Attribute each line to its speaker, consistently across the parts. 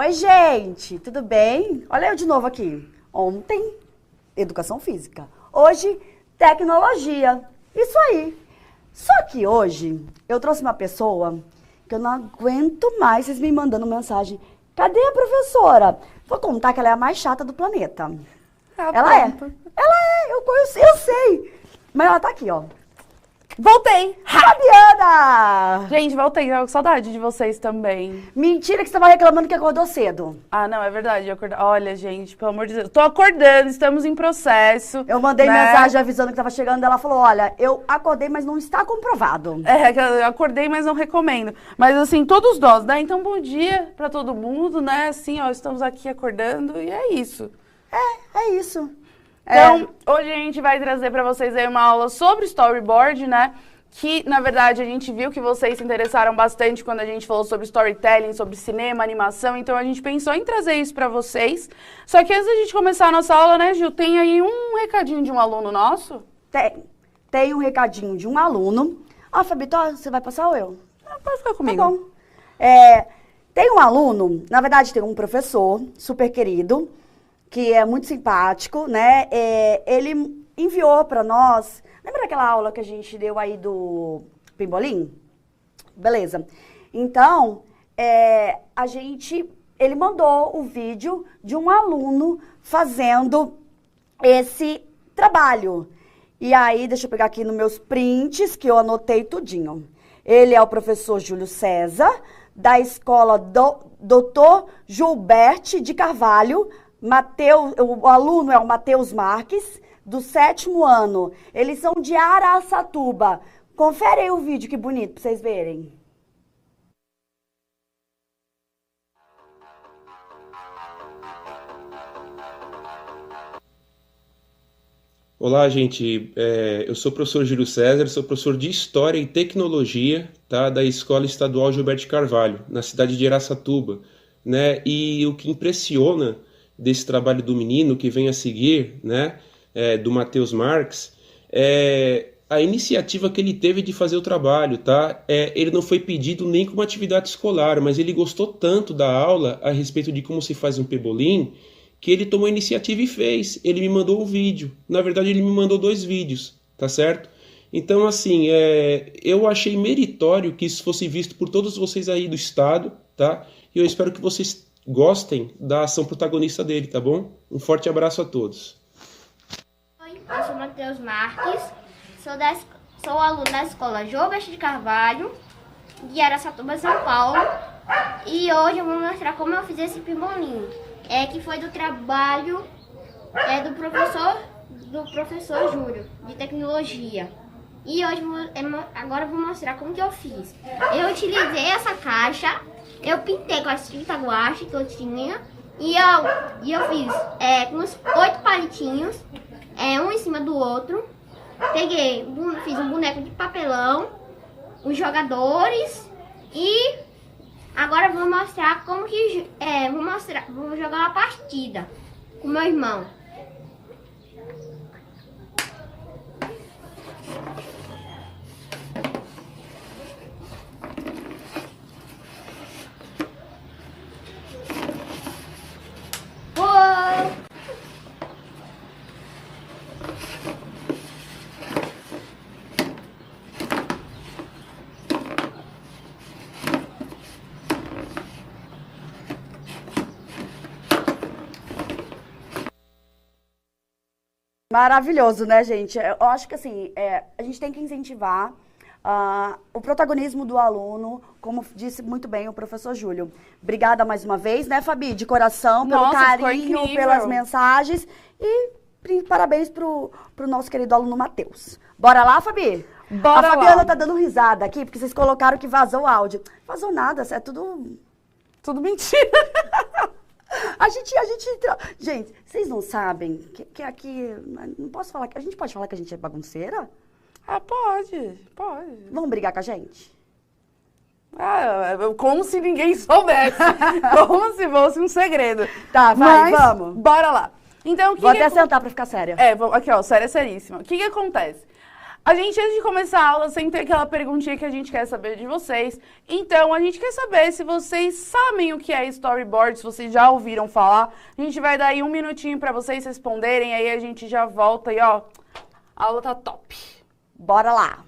Speaker 1: Oi, gente, tudo bem? Olha eu de novo aqui. Ontem, educação física. Hoje, tecnologia. Isso aí. Só que hoje, eu trouxe uma pessoa que eu não aguento mais vocês me mandando mensagem. Cadê a professora? Vou contar que ela é a mais chata do planeta. Ela é. Eu sei. Mas ela tá aqui, ó.
Speaker 2: Voltei!
Speaker 1: Fabiana!
Speaker 2: Gente, voltei. Eu com saudade de vocês também.
Speaker 1: Mentira que você tava reclamando que acordou cedo.
Speaker 2: Ah, não, é verdade. Olha, gente, pelo amor de Deus. Tô acordando, estamos em processo.
Speaker 1: Eu mandei mensagem avisando que tava chegando. Ela falou, olha, eu acordei, mas não está comprovado.
Speaker 2: Eu acordei, mas não recomendo. Mas assim, todos nós, né? Então, bom dia pra todo mundo, né? Assim, ó, estamos aqui acordando e é isso.
Speaker 1: É isso.
Speaker 2: Então, hoje a gente vai trazer para vocês aí uma aula sobre storyboard, né? Que, na verdade, a gente viu que vocês se interessaram bastante quando a gente falou sobre storytelling, sobre cinema, animação. Então, a gente pensou em trazer isso para vocês. Só que antes da gente começar a nossa aula, né, Gil? Tem aí um recadinho de um aluno nosso?
Speaker 1: Tem um recadinho de um aluno. Ah, Fabito, você vai passar ou eu?
Speaker 2: Pode ficar comigo.
Speaker 1: Tá bom. Tem um aluno, na verdade, tem um professor super querido, que é muito simpático, né? Ele enviou para nós... Lembra aquela aula que a gente deu aí do Pimbolim? Beleza. Então, ele mandou o vídeo de um aluno fazendo esse trabalho. E aí, deixa eu pegar aqui nos meus prints, que eu anotei tudinho. Ele é o professor Júlio César, da escola Dr. Gilberte de Carvalho. O aluno é o Matheus Marques, do 7º ano. Eles são de Araçatuba. Confere aí o vídeo, que bonito, pra vocês verem.
Speaker 3: Olá, gente. Eu sou o professor Júlio César, sou professor de História e Tecnologia, tá, da Escola Estadual Gilberto de Carvalho, na cidade de Araçatuba, né? E o que impressiona desse trabalho do menino que vem a seguir, né, do Matheus Marques, a iniciativa que ele teve de fazer o trabalho, tá? Ele não foi pedido nem como atividade escolar, mas ele gostou tanto da aula a respeito de como se faz um pebolim, que ele tomou a iniciativa e fez. Ele me mandou um vídeo. Na verdade, ele me mandou 2 vídeos, tá certo? Então, assim, eu achei meritório que isso fosse visto por todos vocês aí do estado, tá? E eu espero que vocês gostem da ação protagonista dele, tá bom? Um forte abraço a todos.
Speaker 4: Oi, eu sou Matheus Marques, sou aluno da escola Gilberto de Carvalho, de Araçatuba, São Paulo. E hoje eu vou mostrar como eu fiz esse pimbolim, que foi do trabalho do professor Júlio, de tecnologia. E hoje agora eu vou mostrar como que eu fiz. Eu utilizei essa caixa, eu pintei com a tinta guache que eu tinha, e eu fiz uns 8 palitinhos, um em cima do outro. Fiz um boneco de papelão, os jogadores, e agora eu vou mostrar como que vou jogar uma partida com meu irmão.
Speaker 1: Maravilhoso, né, gente? Eu acho que, assim, a gente tem que incentivar o protagonismo do aluno, como disse muito bem o professor Júlio. Obrigada mais uma vez, né, Fabi? De coração, pelo carinho, pelas mensagens. E parabéns pro nosso querido aluno Matheus. Bora lá, Fabi?
Speaker 2: Bora lá.
Speaker 1: A Fabiana tá dando risada aqui, porque vocês colocaram que vazou o áudio. Vazou nada, é tudo...
Speaker 2: Tudo mentira.
Speaker 1: Gente, vocês não sabem que aqui... Não posso falar... A gente pode falar que a gente é bagunceira?
Speaker 2: Ah, pode.
Speaker 1: Vamos brigar com a gente?
Speaker 2: Como se ninguém soubesse. Como se fosse um segredo.
Speaker 1: Tá, vai,
Speaker 2: Mas,
Speaker 1: vamos.
Speaker 2: Bora lá. Então,
Speaker 1: Vou até sentar pra ficar séria.
Speaker 2: Aqui, ó, séria, seríssima. O que acontece? A gente, antes de começar a aula, sempre tem aquela perguntinha que a gente quer saber de vocês. Então, a gente quer saber se vocês sabem o que é storyboard, se vocês já ouviram falar. A gente vai dar aí 1 minutinho para vocês responderem, aí a gente já volta e, ó, a aula tá top.
Speaker 1: Bora lá.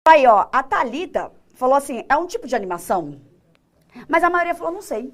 Speaker 1: Aí, ó, a Thalita falou assim, é um tipo de animação? Mas a maioria falou, não sei.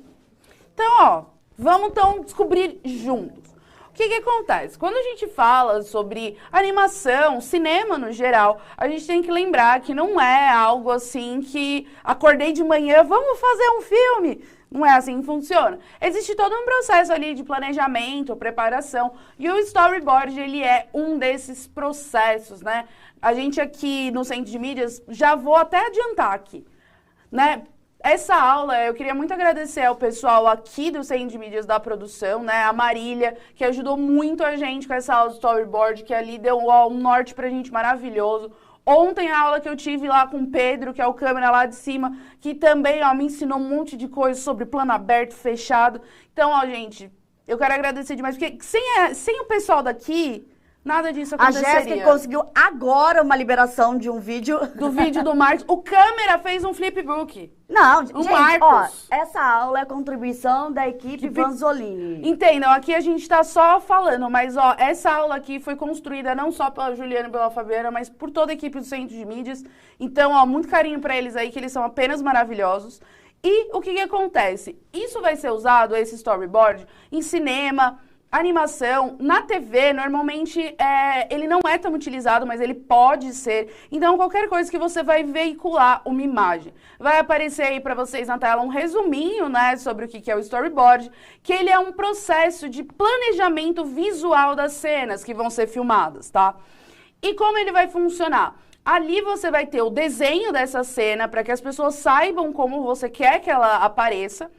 Speaker 2: Então, ó, vamos então descobrir juntos. O que que acontece? Quando a gente fala sobre animação, cinema no geral, a gente tem que lembrar que não é algo assim que acordei de manhã, vamos fazer um filme. Não é assim que funciona. Existe todo um processo ali de planejamento, preparação, e o storyboard, ele é um desses processos, né? A gente aqui no Centro de Mídias, já vou até adiantar aqui, né? Essa aula, eu queria muito agradecer ao pessoal aqui do Centro de Mídias da produção, né? A Marília, que ajudou muito a gente com essa aula de storyboard, que ali deu um norte pra gente maravilhoso. Ontem a aula que eu tive lá com o Pedro, que é o câmera lá de cima, que também, ó, me ensinou um monte de coisa sobre plano aberto, fechado. Então, ó, gente, eu quero agradecer demais, porque sem o pessoal daqui, nada disso aconteceria.
Speaker 1: A Jéssica conseguiu agora uma liberação de um vídeo.
Speaker 2: Do vídeo do Marcos. O câmera fez um flipbook.
Speaker 1: Não,
Speaker 2: O
Speaker 1: gente,
Speaker 2: Marcos.
Speaker 1: ó, essa aula é a contribuição da equipe Vanzolini.
Speaker 2: Entendam, aqui a gente tá só falando, mas ó, essa aula aqui foi construída não só pela Juliana e pela Fabiana, mas por toda a equipe do Centro de Mídias. Então, ó, muito carinho pra eles aí, que eles são apenas maravilhosos. E o que que acontece? Isso vai ser usado, esse storyboard, em cinema, animação, na TV, normalmente ele não é tão utilizado, mas ele pode ser. Então, qualquer coisa que você vai veicular uma imagem. Vai aparecer aí para vocês na tela um resuminho, né, sobre o que é o storyboard, que ele é um processo de planejamento visual das cenas que vão ser filmadas, tá? E como ele vai funcionar? Ali você vai ter o desenho dessa cena para que as pessoas saibam como você quer que ela apareça.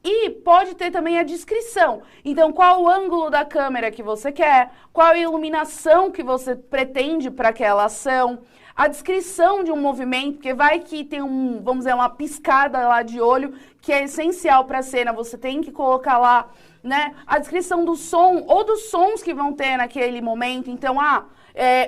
Speaker 2: E pode ter também a descrição. Então, qual o ângulo da câmera que você quer, qual a iluminação que você pretende para aquela ação, a descrição de um movimento, porque vai que tem vamos dizer, uma piscada lá de olho, que é essencial para a cena, você tem que colocar lá, né? A descrição do som, ou dos sons que vão ter naquele momento. Então,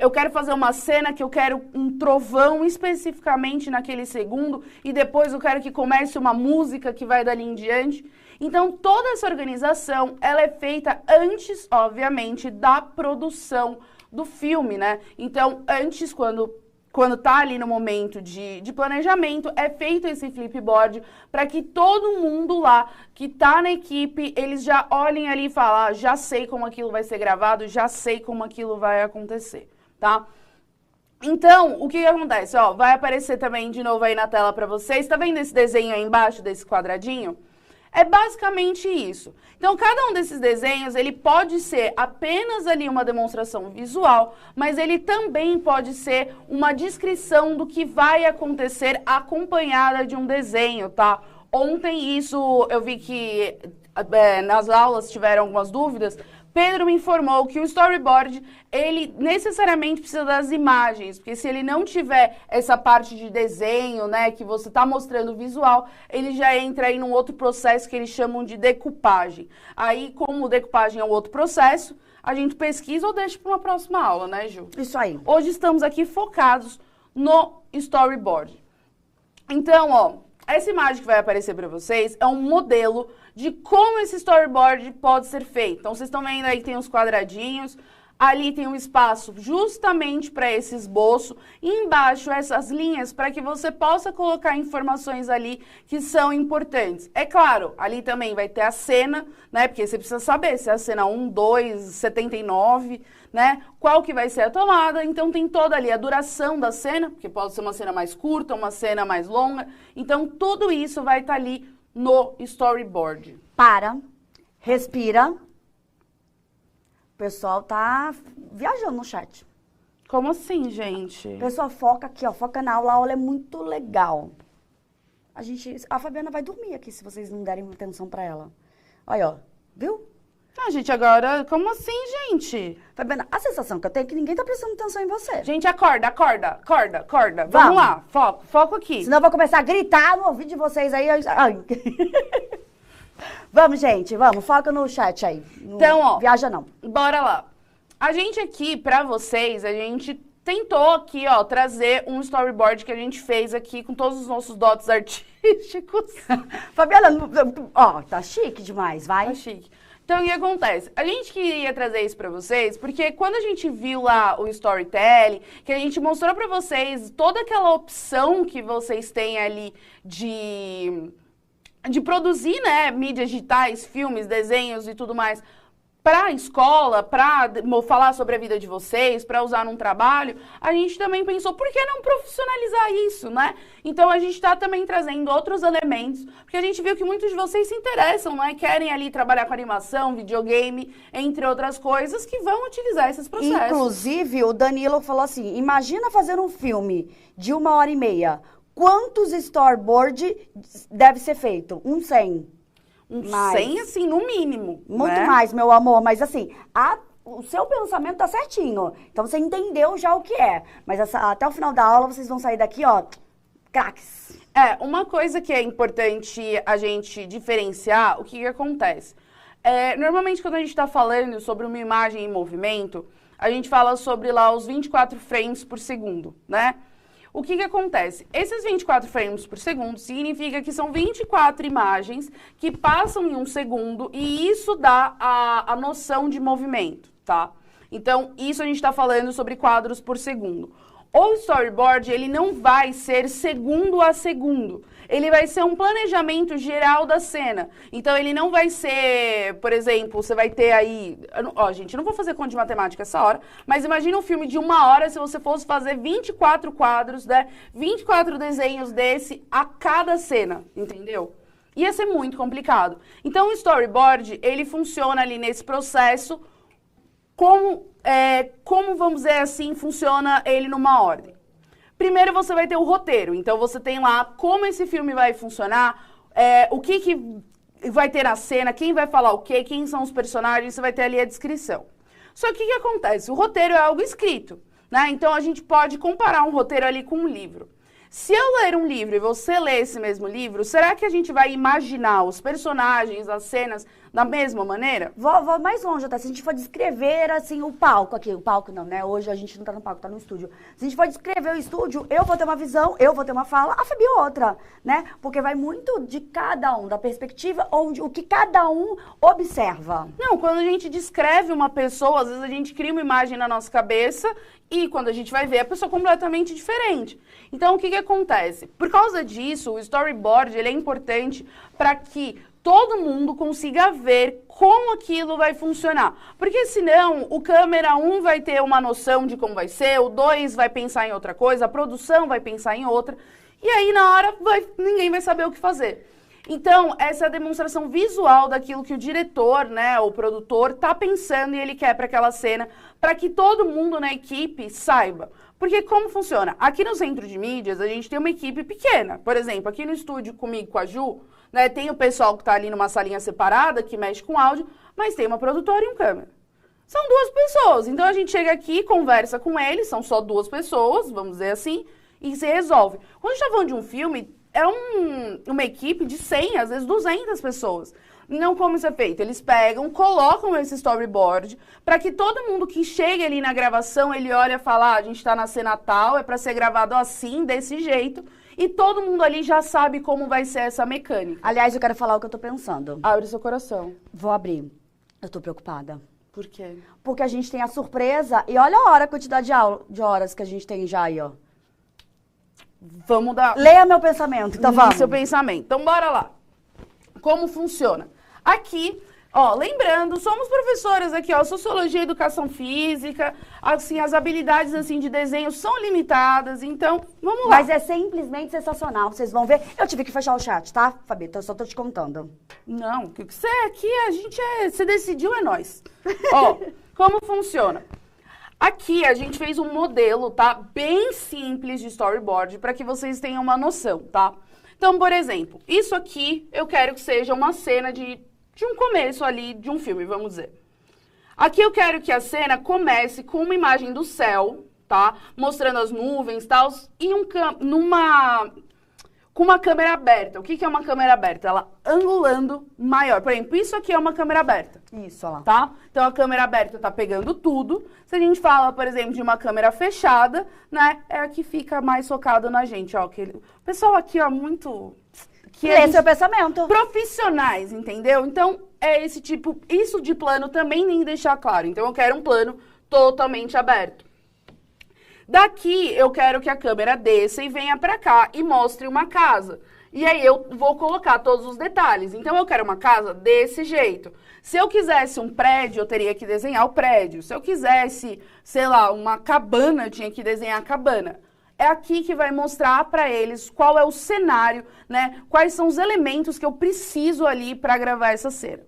Speaker 2: eu quero fazer uma cena que eu quero um trovão especificamente naquele segundo e depois eu quero que comece uma música que vai dali em diante. Então, toda essa organização, ela é feita antes, obviamente, da produção do filme, né? Então, antes, quando tá ali no momento de planejamento, é feito esse flipboard para que todo mundo lá que tá na equipe, eles já olhem ali e falem, já sei como aquilo vai ser gravado, já sei como aquilo vai acontecer, tá? Então, o que acontece? Ó, vai aparecer também de novo aí na tela para vocês. Tá vendo esse desenho aí embaixo, desse quadradinho? É basicamente isso. Então, cada um desses desenhos, ele pode ser apenas ali uma demonstração visual, mas ele também pode ser uma descrição do que vai acontecer acompanhada de um desenho, tá? Ontem isso, eu vi que nas aulas tiveram algumas dúvidas. Pedro me informou que o storyboard, ele necessariamente precisa das imagens, porque se ele não tiver essa parte de desenho, né, que você está mostrando visual, ele já entra aí num outro processo que eles chamam de decupagem. Aí, como decupagem é um outro processo, a gente pesquisa ou deixa para uma próxima aula, né, Ju?
Speaker 1: Isso aí.
Speaker 2: Hoje estamos aqui focados no storyboard. Então, ó, essa imagem que vai aparecer para vocês é um modelo de como esse storyboard pode ser feito. Então, vocês estão vendo aí que tem os quadradinhos. Ali tem um espaço justamente para esse esboço. E embaixo, essas linhas para que você possa colocar informações ali que são importantes. É claro, ali também vai ter a cena, né? Porque você precisa saber se é a cena 1, 2, 79, né? Qual que vai ser a tomada. Então, tem toda ali a duração da cena, porque pode ser uma cena mais curta, uma cena mais longa. Então, tudo isso vai estar ali no storyboard.
Speaker 1: Para, respira. O pessoal tá viajando no chat.
Speaker 2: Como assim, gente?
Speaker 1: O pessoal foca aqui, ó, foca na aula. A aula é muito legal. A Fabiana vai dormir aqui se vocês não derem atenção pra ela. Olha, ó, viu?
Speaker 2: Ah, gente, agora, como assim, gente?
Speaker 1: Fabiana, a sensação que eu tenho é que ninguém tá prestando atenção em você.
Speaker 2: Gente, acorda. Vamos lá, foco aqui.
Speaker 1: Senão eu vou começar a gritar no ouvido de vocês aí. Ai. Vamos, gente, vamos, foca no chat aí.
Speaker 2: Então, ó.
Speaker 1: Viaja não.
Speaker 2: Bora lá. A gente aqui, pra vocês, a gente tentou aqui, ó, trazer um storyboard que a gente fez aqui com todos os nossos dotes artísticos.
Speaker 1: Fabiana, ó, tá chique demais, vai.
Speaker 2: Tá chique. Então, o que acontece? A gente queria trazer isso pra vocês, porque quando a gente viu lá o storytelling, que a gente mostrou pra vocês toda aquela opção que vocês têm ali de produzir, né, mídias digitais, filmes, desenhos e tudo mais, para a escola, para falar sobre a vida de vocês, para usar num trabalho, a gente também pensou, por que não profissionalizar isso, né? Então, a gente está também trazendo outros elementos, porque a gente viu que muitos de vocês se interessam, né? Querem ali trabalhar com animação, videogame, entre outras coisas, que vão utilizar esses processos.
Speaker 1: Inclusive, o Danilo falou assim, imagina fazer um filme de 1h30, quantos storyboard deve ser feito? 100.
Speaker 2: Um 100, assim, no mínimo.
Speaker 1: Muito
Speaker 2: né?
Speaker 1: mais, meu amor. Mas assim, o seu pensamento tá certinho. Então você entendeu já o que é. Mas até o final da aula vocês vão sair daqui, ó, craques.
Speaker 2: Uma coisa que é importante a gente diferenciar, o que acontece? Normalmente quando a gente tá falando sobre uma imagem em movimento, a gente fala sobre lá os 24 frames por segundo, né? O que acontece? Esses 24 frames por segundo significa que são 24 imagens que passam em um segundo e isso dá a noção de movimento, tá? Então, isso a gente está falando sobre quadros por segundo. O storyboard, ele não vai ser segundo a segundo. Ele vai ser um planejamento geral da cena. Então, ele não vai ser, por exemplo, você vai ter aí... Ó, gente, eu não vou fazer conta de matemática essa hora, mas imagina um filme de 1 hora se você fosse fazer 24 quadros, né? 24 desenhos desse a cada cena, entendeu? Ia ser muito complicado. Então, o storyboard, ele funciona ali nesse processo como, vamos dizer assim, funciona ele numa ordem. Primeiro você vai ter o roteiro, então você tem lá como esse filme vai funcionar, o que vai ter na cena, quem vai falar o quê, quem são os personagens, você vai ter ali a descrição. Só que o que acontece? O roteiro é algo escrito, né? Então a gente pode comparar um roteiro ali com um livro. Se eu ler um livro e você ler esse mesmo livro, será que a gente vai imaginar os personagens, as cenas da mesma maneira?
Speaker 1: Vou mais longe até. Se a gente for descrever, assim, o palco aqui. O palco não, né? Hoje a gente não tá no palco, tá no estúdio. Se a gente for descrever o estúdio, eu vou ter uma visão, eu vou ter uma fala, a Fabi outra, né? Porque vai muito de cada um, da perspectiva, o que cada um observa.
Speaker 2: Não, quando a gente descreve uma pessoa, às vezes a gente cria uma imagem na nossa cabeça e quando a gente vai ver, a pessoa é completamente diferente. Então, o que acontece? Por causa disso, o storyboard, ele é importante para que todo mundo consiga ver como aquilo vai funcionar. Porque senão, o câmera 1 vai ter uma noção de como vai ser, o 2 vai pensar em outra coisa, a produção vai pensar em outra, e aí na hora ninguém vai saber o que fazer. Então, essa é a demonstração visual daquilo que o diretor, né, o produtor, tá pensando e ele quer para aquela cena, para que todo mundo na equipe saiba. Porque como funciona? Aqui no Centro de Mídias, a gente tem uma equipe pequena. Por exemplo, aqui no estúdio comigo, com a Ju, né, tem o pessoal que tá ali numa salinha separada, que mexe com áudio, mas tem uma produtora e um câmera. São 2 pessoas. Então, a gente chega aqui, conversa com eles, são só 2 pessoas, vamos dizer assim, e se resolve. Quando a gente tá falando de um filme, é uma equipe de 100, às vezes 200 pessoas. Não como isso é feito. Eles pegam, colocam esse storyboard para que todo mundo que chegue ali na gravação, ele olha e fala, a gente tá na cena tal, é para ser gravado assim, desse jeito. E todo mundo ali já sabe como vai ser essa mecânica.
Speaker 1: Aliás, eu quero falar o que eu tô pensando.
Speaker 2: Abre seu coração.
Speaker 1: Vou abrir. Eu tô preocupada.
Speaker 2: Por quê?
Speaker 1: Porque a gente tem a surpresa e olha a quantidade de horas que a gente tem já aí, ó.
Speaker 2: Vamos dar...
Speaker 1: Leia meu pensamento, então vamos.
Speaker 2: Seu pensamento. Então, bora lá. Como funciona? Aqui, ó, lembrando, somos professoras aqui, ó, Sociologia e Educação Física, assim, as habilidades, assim, de desenho são limitadas, então, vamos lá.
Speaker 1: Mas é simplesmente sensacional, vocês vão ver. Eu tive que fechar o chat, tá, Fabita? Eu só tô te contando.
Speaker 2: Não, o que você aqui, você decidiu, é nós. Ó, como funciona? Aqui a gente fez um modelo, tá? Bem simples de storyboard, para que vocês tenham uma noção, tá? Então, por exemplo, isso aqui eu quero que seja uma cena de um começo ali de um filme, vamos dizer. Aqui eu quero que a cena comece com uma imagem do céu, tá? Mostrando as nuvens e tal, e com uma câmera aberta. O que é uma câmera aberta? Ela angulando maior. Por exemplo, isso aqui é uma câmera aberta.
Speaker 1: Isso, ó lá.
Speaker 2: Tá? Então, a câmera aberta tá pegando tudo. Se a gente fala, por exemplo, de uma câmera fechada, né? É a que fica mais focada na gente, ó. O pessoal aqui, ó, muito...
Speaker 1: Lê seu pensamento.
Speaker 2: Profissionais, entendeu? Então, é esse tipo... Isso de plano também nem deixar claro. Então, eu quero um plano totalmente aberto. Daqui, eu quero que a câmera desça e venha pra cá e mostre uma casa. E aí, eu vou colocar todos os detalhes. Então, eu quero uma casa desse jeito. Se eu quisesse um prédio, eu teria que desenhar o prédio. Se eu quisesse, sei lá, uma cabana, eu tinha que desenhar a cabana. É aqui que vai mostrar pra eles qual é o cenário, né? Quais são os elementos que eu preciso ali pra gravar essa cena.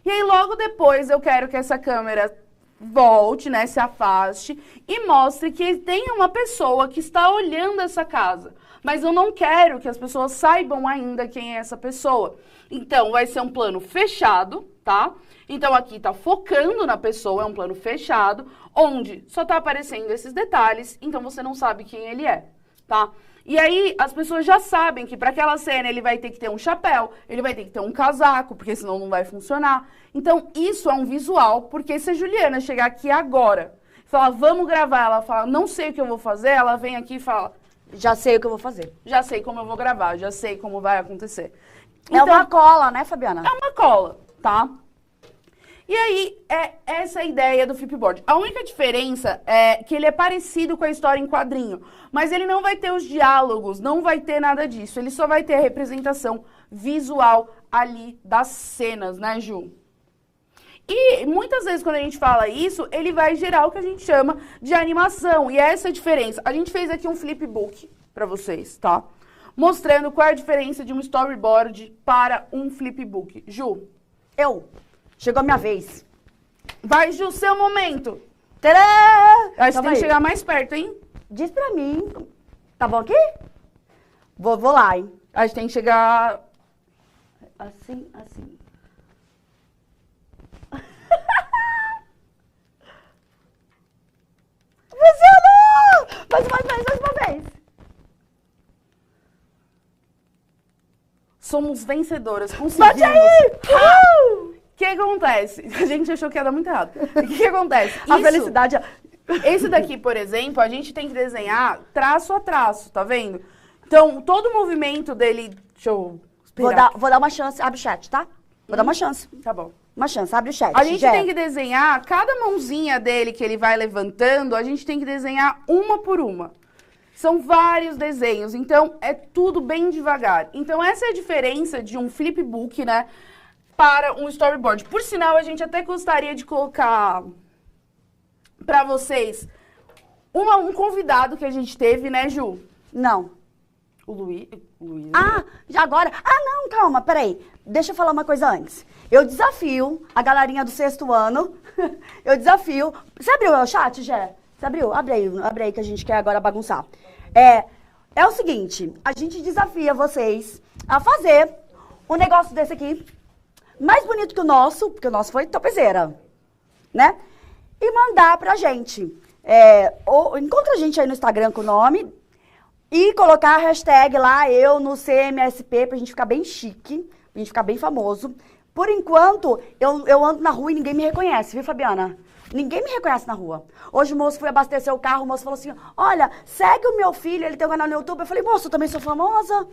Speaker 2: E aí, logo depois, eu quero que essa câmera volte, né, se afaste e mostre que tem uma pessoa que está olhando essa casa. Mas eu não quero que as pessoas saibam ainda quem é essa pessoa. Então, vai ser um plano fechado, tá? Então, aqui tá focando na pessoa, é um plano fechado, onde só tá aparecendo esses detalhes, então você não sabe quem ele é, tá? E aí, as pessoas já sabem que para aquela cena ele vai ter que ter um chapéu, ele vai ter que ter um casaco, porque senão não vai funcionar. Então, isso é um visual, porque se a Juliana chegar aqui agora e falar, vamos gravar, ela fala, não sei o que eu vou fazer, ela vem aqui e fala,
Speaker 1: já sei o que eu vou fazer.
Speaker 2: já sei como eu vou gravar, já sei como vai acontecer.
Speaker 1: É uma cola, né, Fabiana?
Speaker 2: É uma cola, tá? E aí, é essa a ideia do Flipboard. A única diferença é que ele é parecido com a história em quadrinho, mas ele não vai ter os diálogos, não vai ter nada disso. Ele só vai ter a representação visual ali das cenas, né, Ju? E muitas vezes quando a gente fala isso, ele vai gerar o que a gente chama de animação. E é essa a diferença. A gente fez aqui um flipbook pra vocês, tá? Mostrando qual é a diferença de um storyboard para um flipbook. Ju?
Speaker 1: Chegou a minha vez.
Speaker 2: Vai, Ju, seu momento.
Speaker 1: Tadã!
Speaker 2: Acho que tem que chegar mais perto, hein?
Speaker 1: Diz pra mim. Tá bom aqui? Vou lá, hein?
Speaker 2: A gente tem que chegar...
Speaker 1: Assim, assim. Funcionou! Mais uma vez.
Speaker 2: Somos vencedoras, conseguimos.
Speaker 1: Bate aí!
Speaker 2: O que acontece? A gente achou que ia dar muito errado. O que acontece?
Speaker 1: A felicidade...
Speaker 2: Esse daqui, por exemplo, a gente tem que desenhar traço a traço, tá vendo? Então, todo o movimento dele... Deixa eu
Speaker 1: Vou dar uma chance. Abre o chat, tá? Vou dar uma chance.
Speaker 2: Tá bom.
Speaker 1: Uma chance, abre o chat.
Speaker 2: A gente tem que desenhar, cada mãozinha dele que ele vai levantando, a gente tem que desenhar uma por uma. São vários desenhos, então é tudo bem devagar. Então essa é a diferença de um flipbook, né, para um storyboard. Por sinal, a gente até gostaria de colocar para vocês um convidado que a gente teve, né, Ju?
Speaker 1: Não.
Speaker 2: O Luiz.
Speaker 1: Ah, já agora? Ah, não, calma, peraí. Deixa eu falar uma coisa antes. Eu desafio a galerinha do 6º ano. Eu desafio... Você abriu o chat, Gé? Você abriu? Abre aí que a gente quer agora bagunçar. É o seguinte, a gente desafia vocês a fazer um negócio desse aqui, mais bonito que o nosso, porque o nosso foi topzera, né? E mandar pra gente. Encontra a gente aí no Instagram com o nome e colocar a hashtag lá, eu no CMSP, pra gente ficar bem chique, pra gente ficar bem famoso. Por enquanto, eu ando na rua e ninguém me reconhece, viu, Fabiana? Ninguém me reconhece na rua. Hoje o moço foi abastecer o carro, o moço falou assim, olha, segue o meu filho, ele tem um canal no YouTube. Eu falei, moço, eu também sou famosa.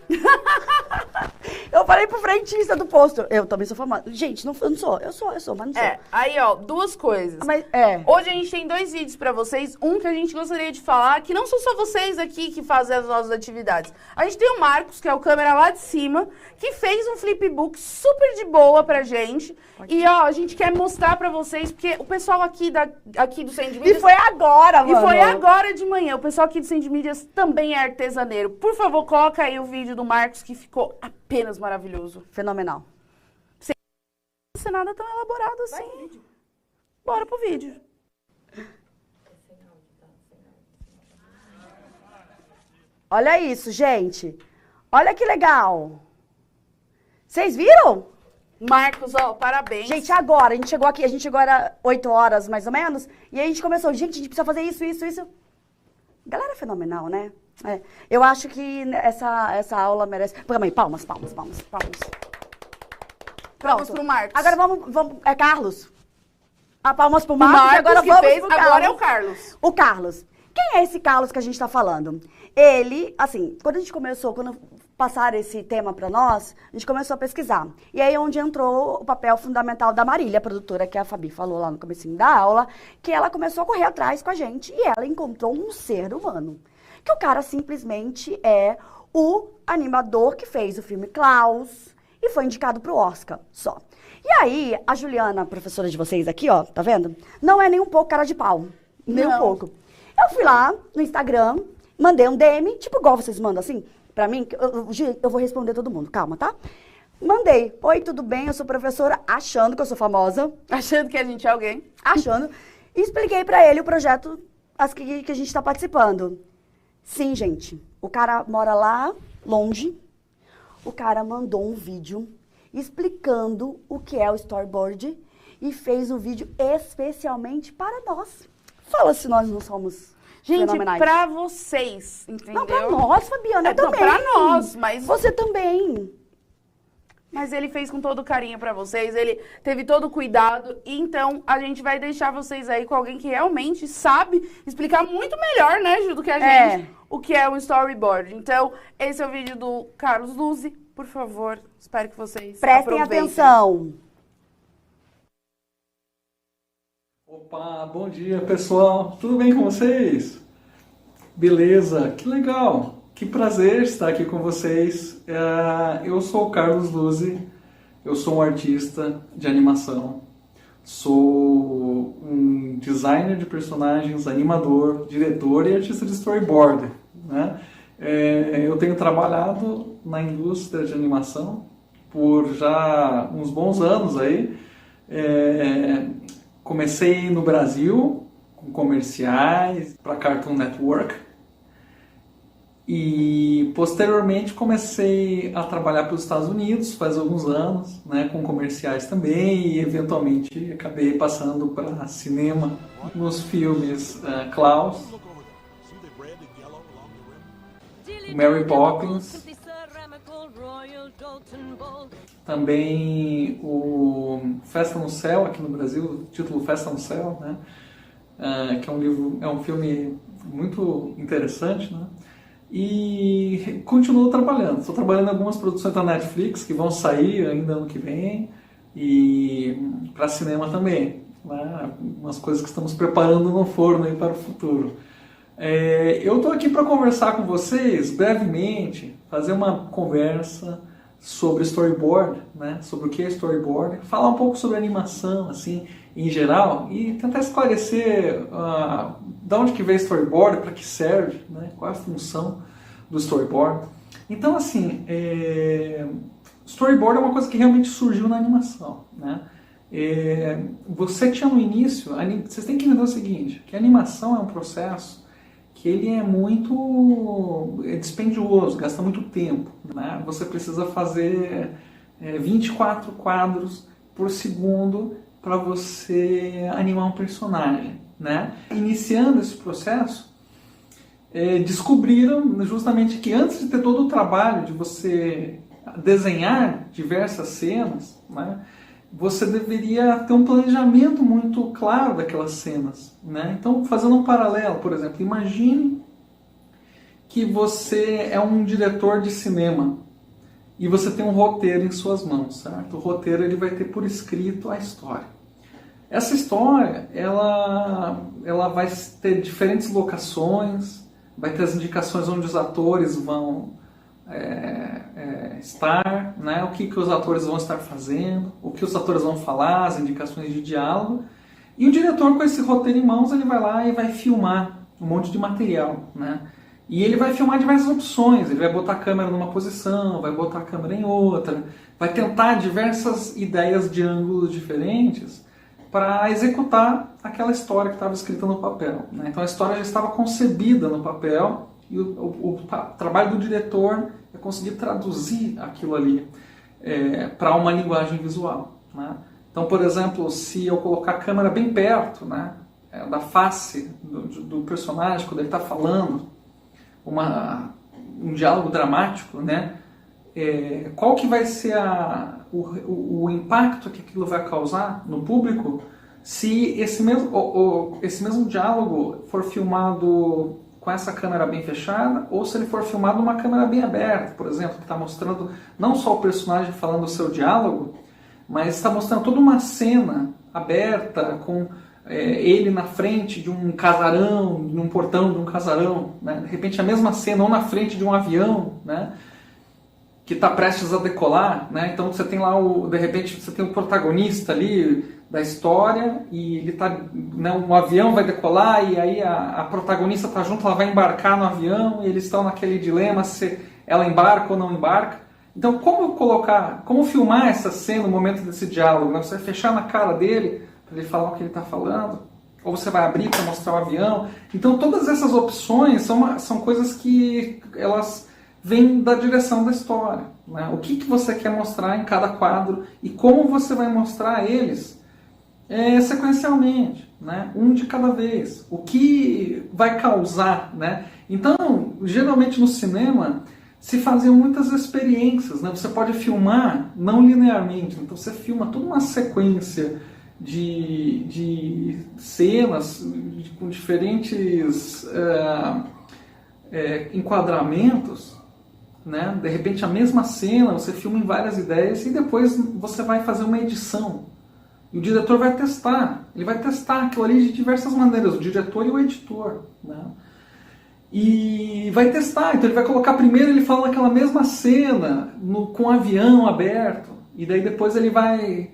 Speaker 1: Eu falei pro frentista do posto, eu também sou famosa. Gente, eu não sou, eu sou, mas não sou.
Speaker 2: Aí ó, duas coisas.
Speaker 1: Mas,
Speaker 2: Hoje a gente tem 2 vídeos pra vocês. Um que a gente gostaria de falar, que não são só vocês aqui que fazem as nossas atividades. A gente tem o Marcos, que é o câmera lá de cima, que fez um flipbook super de boa pra gente. E ó, a gente quer mostrar pra vocês, porque o pessoal aqui do Centro de Mídias...
Speaker 1: E foi agora, mano.
Speaker 2: E foi agora de manhã. O pessoal aqui do Centro de Mídias também é artesaneiro. Por favor, coloca aí o vídeo do Marcos, que ficou apenas maravilhoso.
Speaker 1: Fenomenal.
Speaker 2: Sem ser nada tão elaborado assim. Bora pro vídeo.
Speaker 1: Olha isso, gente. Olha que legal. Vocês viram?
Speaker 2: Marcos, ó, parabéns.
Speaker 1: Gente, agora, a gente chegou aqui, era 8 horas mais ou menos, e aí a gente começou, gente, a gente precisa fazer isso. Galera, é fenomenal, né? Eu acho que essa aula merece... Mãe, palmas.
Speaker 2: Palmas
Speaker 1: Pronto.
Speaker 2: pro Marcos.
Speaker 1: Agora vamos... É Carlos. Palmas pro Marcos, e agora
Speaker 2: que
Speaker 1: vamos
Speaker 2: fez,
Speaker 1: pro Carlos.
Speaker 2: agora é o Carlos.
Speaker 1: O Carlos. Quem é esse Carlos que a gente tá falando? Ele, assim, quando passaram esse tema para nós, a gente começou a pesquisar. E aí onde entrou o papel fundamental da Marília, a produtora que a Fabi falou lá no comecinho da aula, que ela começou a correr atrás com a gente e ela encontrou um ser humano. Que o cara simplesmente é o animador que fez o filme Klaus e foi indicado pro Oscar, só. E aí, a Juliana, professora de vocês aqui, ó, tá vendo? Não é nem um pouco cara de pau, nem um pouco. Eu fui lá no Instagram, mandei um DM, tipo igual vocês mandam assim, pra mim, eu vou responder todo mundo, calma, tá? Mandei, oi, tudo bem? Eu sou professora, achando que eu sou famosa.
Speaker 2: Achando que a gente é alguém.
Speaker 1: Achando. E expliquei pra ele o projeto que a gente tá participando. Sim, gente, o cara mora lá, longe. O cara mandou um vídeo explicando o que é o storyboard e fez um vídeo especialmente para nós. Fala se nós não somos fenomenais.
Speaker 2: Gente, pra vocês, entendeu?
Speaker 1: Não, pra nós, Fabiana, eu também.
Speaker 2: Pra nós, mas...
Speaker 1: Você também.
Speaker 2: Mas ele fez com todo carinho pra vocês, ele teve todo o cuidado, então a gente vai deixar vocês aí com alguém que realmente sabe explicar muito melhor, né, Ju, do que a gente, o que é um storyboard. Então, esse é o vídeo do Carlos Luzi, por favor, espero que vocês
Speaker 1: prestem atenção.
Speaker 5: Opa, bom dia pessoal, tudo bem com vocês? Beleza, que legal, que prazer estar aqui com vocês. Eu sou o Carlos Luzi, eu sou um artista de animação, sou um designer de personagens, animador, diretor e artista de storyboard, né? Eu tenho trabalhado na indústria de animação por já uns bons anos aí. Comecei no Brasil com comerciais para Cartoon Network e posteriormente comecei a trabalhar pelos Estados Unidos faz alguns anos, né, com comerciais também, e eventualmente acabei passando para cinema nos filmes Klaus, Mary Poppins, também o Festa no Céu, aqui no Brasil, o título Festa no Céu, né? Que é um filme muito interessante, né? E continuo trabalhando. Estou trabalhando em algumas produções da Netflix que vão sair ainda ano que vem e para cinema também, né? Umas coisas que estamos preparando no forno aí para o futuro. Eu estou aqui para conversar com vocês brevemente, fazer uma conversa sobre storyboard, né? Sobre o que é storyboard, falar um pouco sobre animação, assim, em geral, e tentar esclarecer de onde que veio storyboard, para que serve, né? Qual é a função do storyboard. Então, assim, storyboard é uma coisa que realmente surgiu na animação, né? Você tinha no início, vocês têm que entender o seguinte, que a animação é um processo que ele é muito dispendioso, gasta muito tempo, né? Você precisa fazer 24 quadros por segundo para você animar um personagem, né? Iniciando esse processo, descobriram justamente que antes de ter todo o trabalho de você desenhar diversas cenas, né, você deveria ter um planejamento muito claro daquelas cenas, né? Então, fazendo um paralelo, por exemplo, imagine que você é um diretor de cinema e você tem um roteiro em suas mãos, certo? O roteiro ele vai ter por escrito a história. Essa história, ela vai ter diferentes locações, vai ter as indicações onde os atores vão estar, né? O que os atores vão estar fazendo, o que os atores vão falar, as indicações de diálogo. E o diretor, com esse roteiro em mãos, ele vai lá e vai filmar um monte de material, né? E ele vai filmar diversas opções, ele vai botar a câmera numa posição, vai botar a câmera em outra, vai tentar diversas ideias de ângulos diferentes para executar aquela história que estava escrita no papel, né? Então a história já estava concebida no papel e o trabalho do diretor é conseguir traduzir aquilo ali para uma linguagem visual, né? Então, por exemplo, se eu colocar a câmera bem perto, né, da face do personagem, quando ele está falando, um diálogo dramático, né, qual que vai ser o impacto que aquilo vai causar no público se esse mesmo diálogo for filmado com essa câmera bem fechada, ou se ele for filmado numa câmera bem aberta, por exemplo, que está mostrando não só o personagem falando o seu diálogo, mas está mostrando toda uma cena aberta com ele na frente de um casarão, num portão de um casarão, né? De repente a mesma cena ou na frente de um avião, né, que está prestes a decolar, né? Então você tem lá de repente você tem o protagonista ali da história e ele tá, né, um avião vai decolar e aí a protagonista está junto, ela vai embarcar no avião e eles estão naquele dilema se ela embarca ou não embarca. Então como filmar essa cena no momento desse diálogo, né? Você vai fechar na cara dele para ele falar o que ele está falando, ou você vai abrir para mostrar o avião. Então todas essas opções são coisas que elas vêm da direção da história, né? O que você quer mostrar em cada quadro e como você vai mostrar eles sequencialmente, né? Um de cada vez. O que vai causar, né? Então, geralmente no cinema se faziam muitas experiências, né? Você pode filmar não linearmente, então você filma toda uma sequência de cenas com diferentes enquadramentos, né? De repente a mesma cena você filma em várias ideias e depois você vai fazer uma edição e o diretor vai testar, ele vai testar aquilo ali de diversas maneiras, o diretor e o editor, né? E vai testar, então ele vai colocar primeiro ele fala aquela mesma cena com o avião aberto e daí depois ele vai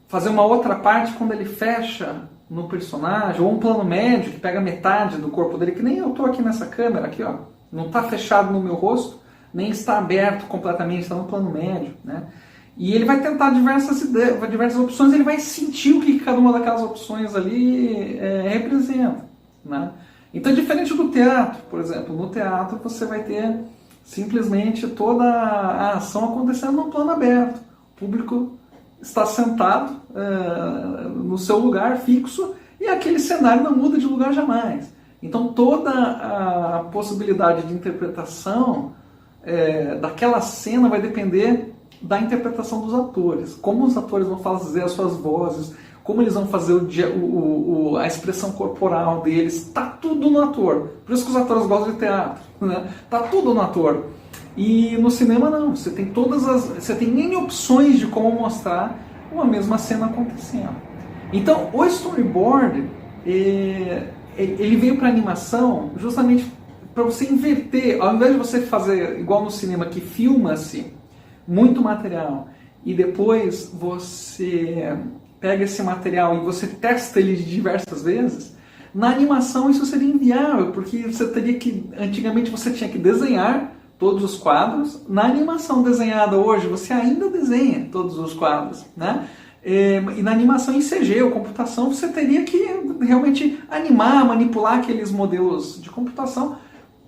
Speaker 5: fazer uma outra parte quando ele fecha no personagem, ou um plano médio que pega metade do corpo dele, que nem eu estou aqui nessa câmera, aqui, ó, não está fechado no meu rosto, nem está aberto completamente, está no plano médio, né? E ele vai tentar diversas ideias, diversas opções, ele vai sentir o que cada uma daquelas opções ali representa, né? Então, diferente do teatro, por exemplo, no teatro você vai ter simplesmente toda a ação acontecendo num plano aberto, o público está sentado no seu lugar fixo e aquele cenário não muda de lugar jamais. Então toda a possibilidade de interpretação daquela cena vai depender da interpretação dos atores. Como os atores vão fazer as suas vozes, como eles vão fazer a expressão corporal deles, está tudo no ator. Por isso que os atores gostam de teatro, né? Está tudo no ator. E no cinema não, você tem você tem N opções de como mostrar uma mesma cena acontecendo. Então o storyboard ele veio para animação justamente para você inverter, ao invés de você fazer igual no cinema que filma-se muito material e depois você pega esse material e você testa ele diversas vezes, na animação isso seria inviável, porque você teria que, antigamente você tinha que desenhar todos os quadros. Na animação desenhada hoje, você ainda desenha todos os quadros, né? E na animação em CG ou computação, você teria que realmente animar, manipular aqueles modelos de computação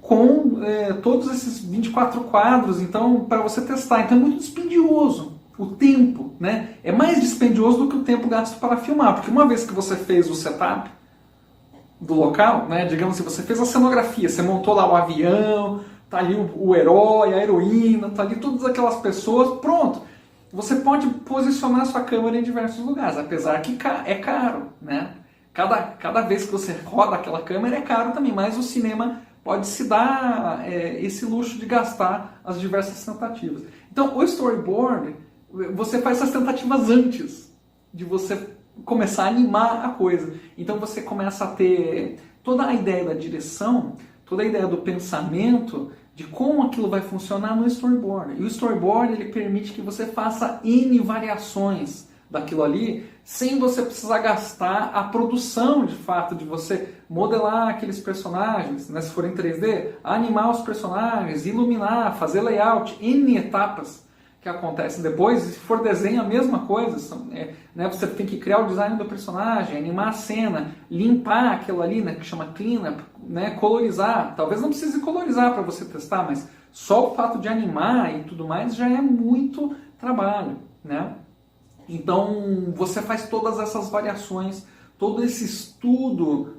Speaker 5: com todos esses 24 quadros, então, para você testar. Então é muito dispendioso o tempo, né? É mais dispendioso do que o tempo gasto para filmar, porque uma vez que você fez o setup do local, né? Digamos que você fez a cenografia, você montou lá o avião, tá ali o herói, a heroína, tá ali todas aquelas pessoas, pronto. você pode posicionar sua câmera em diversos lugares, apesar que é caro, né? Cada vez que você roda aquela câmera é caro também, mas o cinema pode se dar esse luxo de gastar as diversas tentativas. Então, o storyboard, você faz essas tentativas antes de você começar a animar a coisa. Então, você começa a ter toda a ideia da direção, toda a ideia do pensamento, de como aquilo vai funcionar no storyboard. E o storyboard, ele permite que você faça N variações daquilo ali, sem você precisar gastar a produção, de fato, de você modelar aqueles personagens, né, se for em 3D, animar os personagens, iluminar, fazer layout, N etapas que acontecem depois. E se for desenho, a mesma coisa, né, você tem que criar o design do personagem, animar a cena, limpar aquilo ali, né, que chama cleanup, né, colorizar. Talvez não precise colorizar para você testar, mas só o fato de animar e tudo mais já é muito trabalho, né? Então, você faz todas essas variações, todo esse estudo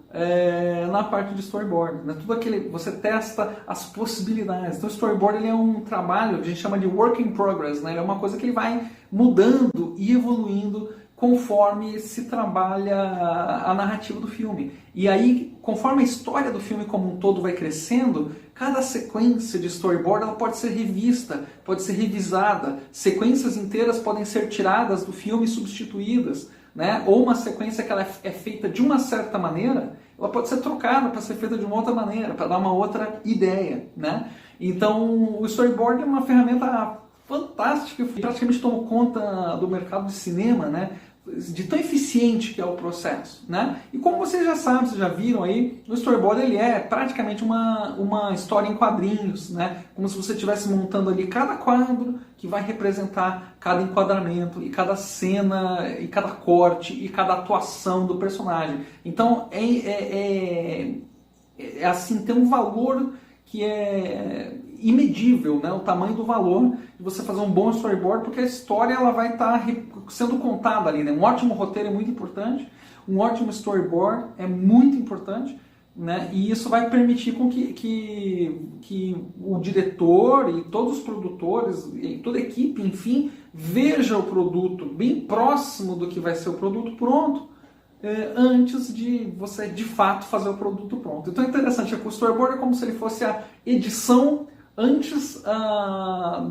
Speaker 5: na parte de storyboard, né? Tudo aquele, você testa as possibilidades. Então, o storyboard ele é um trabalho que a gente chama de work in progress, né? Ele é uma coisa que ele vai mudando e evoluindo conforme se trabalha a narrativa do filme. E aí, conforme a história do filme como um todo vai crescendo, cada sequência de storyboard ela pode ser revista, pode ser revisada, sequências inteiras podem ser tiradas do filme e substituídas, né? Ou uma sequência que ela é feita de uma certa maneira, ela pode ser trocada para ser feita de uma outra maneira, para dar uma outra ideia, né? Então, o storyboard é uma ferramenta fantástica que praticamente tomou conta do mercado de cinema, né? De tão eficiente que é o processo, né? E como vocês já sabem, vocês já viram aí, o storyboard ele é praticamente uma história em quadrinhos, né? Como se você estivesse montando ali cada quadro que vai representar cada enquadramento e cada cena e cada corte e cada atuação do personagem. Então assim, tem um valor que é imedível, né? O tamanho do valor de você fazer um bom storyboard, porque a história ela vai estar sendo contada ali, né? Um ótimo roteiro é muito importante, um ótimo storyboard é muito importante, né? E isso vai permitir com que o diretor e todos os produtores, e toda a equipe, enfim, veja o produto bem próximo do que vai ser o produto pronto, antes de você de fato fazer o produto pronto. Então é interessante, o storyboard é como se ele fosse a edição antes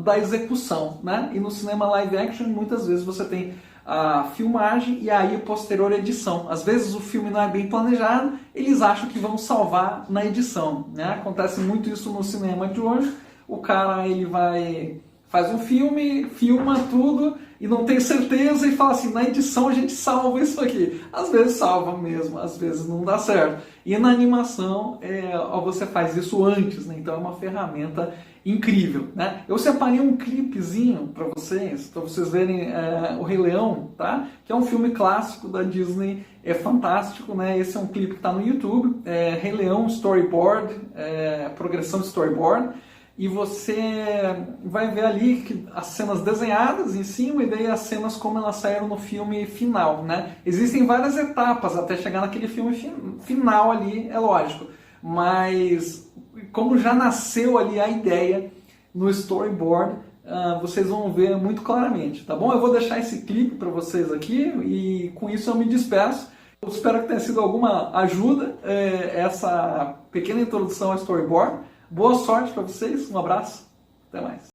Speaker 5: da execução, né? E no cinema live action muitas vezes você tem a filmagem e aí a posterior edição. Às vezes o filme não é bem planejado, eles acham que vão salvar na edição, né? Acontece muito isso no cinema de hoje. O cara ele faz um filme, filma tudo e não tem certeza e fala assim, na edição a gente salva isso aqui. Às vezes salva mesmo, às vezes não dá certo. E na animação você faz isso antes, né? Então é uma ferramenta incrível, né? Eu separei um clipezinho para vocês verem o Rei Leão, tá? Que é um filme clássico da Disney, é fantástico, né? Esse é um clipe que está no YouTube, Rei Leão Storyboard, progressão de storyboard. E você vai ver ali que as cenas desenhadas em cima e daí as cenas como elas saíram no filme final, né? Existem várias etapas até chegar naquele filme final ali, é lógico. Mas como já nasceu ali a ideia no storyboard, vocês vão ver muito claramente, tá bom? Eu vou deixar esse clipe para vocês aqui e com isso eu me despeço. Eu espero que tenha sido alguma ajuda essa pequena introdução ao storyboard. Boa sorte para vocês, um abraço, até mais.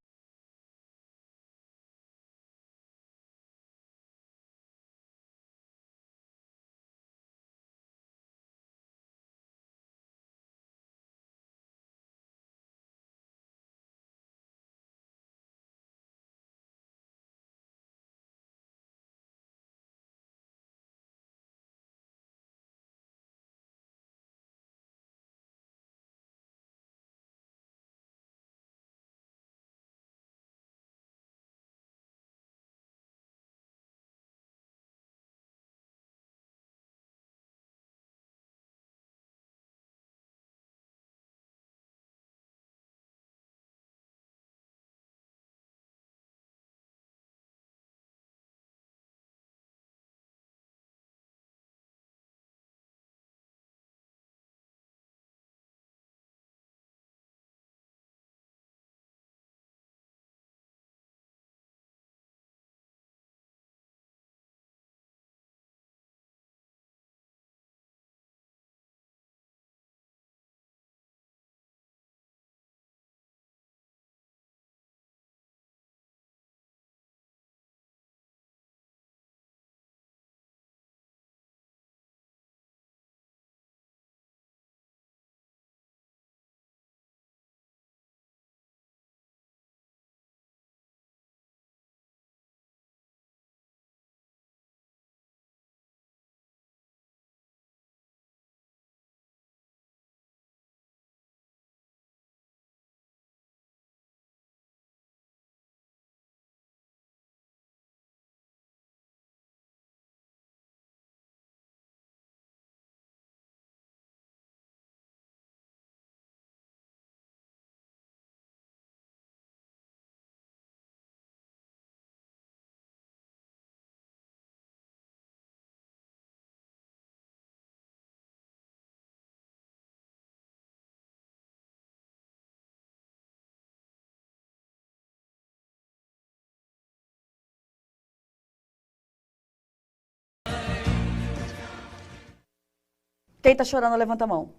Speaker 1: Quem tá chorando, levanta a mão.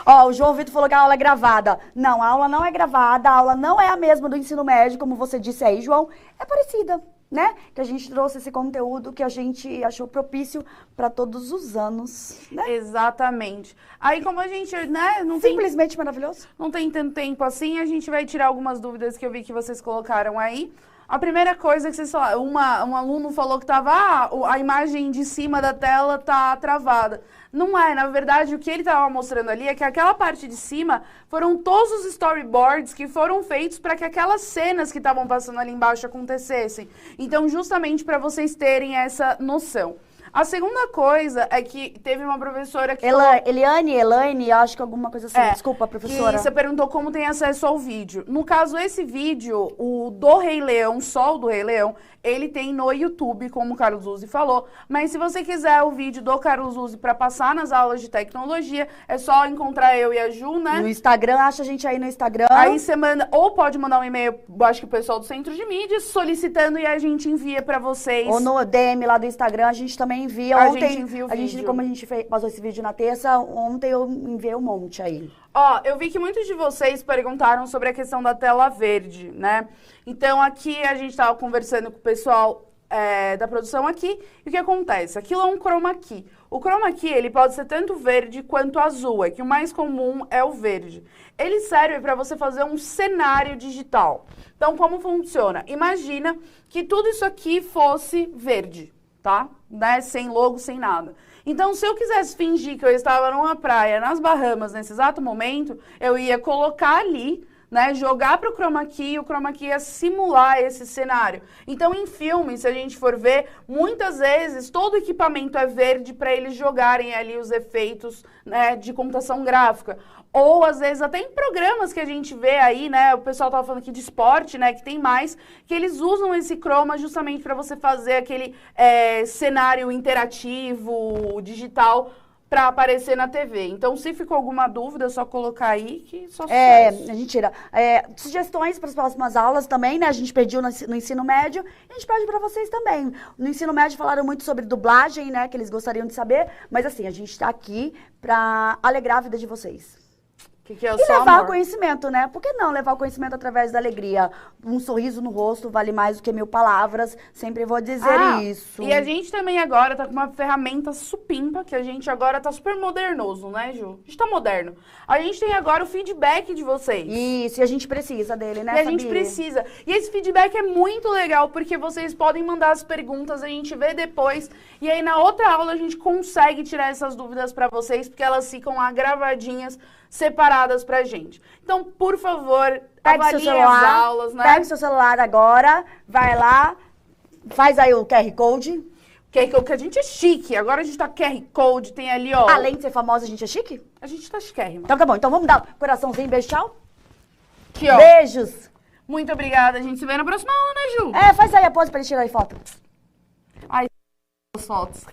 Speaker 1: Ó, o João Vitor falou que a aula é gravada. Não, a aula não é gravada, a aula não é a mesma do ensino médio, como você disse aí, João. É parecida, né? Que a gente trouxe esse conteúdo que a gente achou propício para todos os anos, né?
Speaker 2: Exatamente. Aí, como a gente, né,
Speaker 1: Simplesmente maravilhoso.
Speaker 2: não tem tanto tempo assim, a gente vai tirar algumas dúvidas que eu vi que vocês colocaram aí. A primeira coisa que vocês falaram, um aluno falou que tava, a imagem de cima da tela tá travada. Não é, na verdade, o que ele estava mostrando ali é que aquela parte de cima foram todos os storyboards que foram feitos para que aquelas cenas que estavam passando ali embaixo acontecessem. Então, justamente para vocês terem essa noção. A segunda coisa é que teve uma professora que
Speaker 1: Elaine, acho que alguma coisa assim. Desculpa, professora.
Speaker 2: Que você perguntou como tem acesso ao vídeo. No caso, esse vídeo, o do Rei Leão, só o do Rei Leão, ele tem no YouTube, como o Carlos Uzzi falou. Mas se você quiser o vídeo do Carlos Uzzi para passar nas aulas de tecnologia, é só encontrar eu e a Ju, né?
Speaker 1: No Instagram, acha a gente aí no Instagram.
Speaker 2: Aí você manda, ou pode mandar um e-mail, acho que o pessoal do Centro de Mídias, solicitando e a gente envia para vocês.
Speaker 1: Ou no DM lá do Instagram, a gente também envia.
Speaker 2: A
Speaker 1: Ontem,
Speaker 2: gente envia o vídeo.
Speaker 1: Como a gente passou esse vídeo na terça, ontem eu enviei um monte aí.
Speaker 2: Ó, eu vi que muitos de vocês perguntaram sobre a questão da tela verde, né? Então, aqui a gente estava conversando com o pessoal da produção aqui, e o que acontece? Aquilo é um chroma key. O chroma key, ele pode ser tanto verde quanto azul, é que o mais comum é o verde. Ele serve para você fazer um cenário digital. Então, como funciona? Imagina que tudo isso aqui fosse verde, tá? Né? Sem logo, sem nada. Então, se eu quisesse fingir que eu estava numa praia nas Bahamas nesse exato momento, eu ia colocar ali, né, jogar para o chroma key e o chroma key ia simular esse cenário. Então, em filmes, se a gente for ver, muitas vezes todo o equipamento é verde para eles jogarem ali os efeitos, né, de computação gráfica. Ou, às vezes, até em programas que a gente vê aí, né, o pessoal tava falando aqui de esporte, né, que tem mais, que eles usam esse chroma justamente para você fazer aquele cenário interativo, digital, para aparecer na TV. Então, se ficou alguma dúvida, é só colocar aí que só sucesso.
Speaker 1: A gente tira. Sugestões para as próximas aulas também, né? A gente pediu no ensino médio, e a gente pede para vocês também. No ensino médio falaram muito sobre dublagem, né? Que eles gostariam de saber, mas assim, a gente está aqui para alegrar a vida de vocês.
Speaker 2: Que é o
Speaker 1: E
Speaker 2: seu
Speaker 1: levar
Speaker 2: amor.
Speaker 1: o conhecimento, né? Por que não levar o conhecimento através da alegria? Um sorriso no rosto vale mais do que 1000 palavras. Sempre vou dizer isso.
Speaker 2: E a gente também agora tá com uma ferramenta supimpa, que a gente agora tá super modernoso, né, Ju? A gente tá moderno. A gente tem agora o feedback de vocês.
Speaker 1: Isso, e a gente precisa dele, né,
Speaker 2: E a gente precisa. E esse feedback é muito legal, porque vocês podem mandar as perguntas, a gente vê depois. E aí, na outra aula, a gente consegue tirar essas dúvidas pra vocês, porque elas ficam lá gravadinhas, separadas pra gente. Então, por favor, avaliem as aulas, né?
Speaker 1: Pega o seu celular agora, vai lá, faz aí o QR Code.
Speaker 2: Que a gente é chique. Agora a gente tá QR Code, tem ali, ó.
Speaker 1: Além de ser famosa, a gente é chique?
Speaker 2: A gente tá chiquérrima.
Speaker 1: Então tá bom, então vamos dar um coraçãozinho, beijo, tchau.
Speaker 2: Aqui, ó.
Speaker 1: Beijos.
Speaker 2: Muito obrigada. A gente se vê na próxima aula, né, Ju?
Speaker 1: Faz aí a pose pra ele tirar aí foto.
Speaker 2: Ai, as fotos.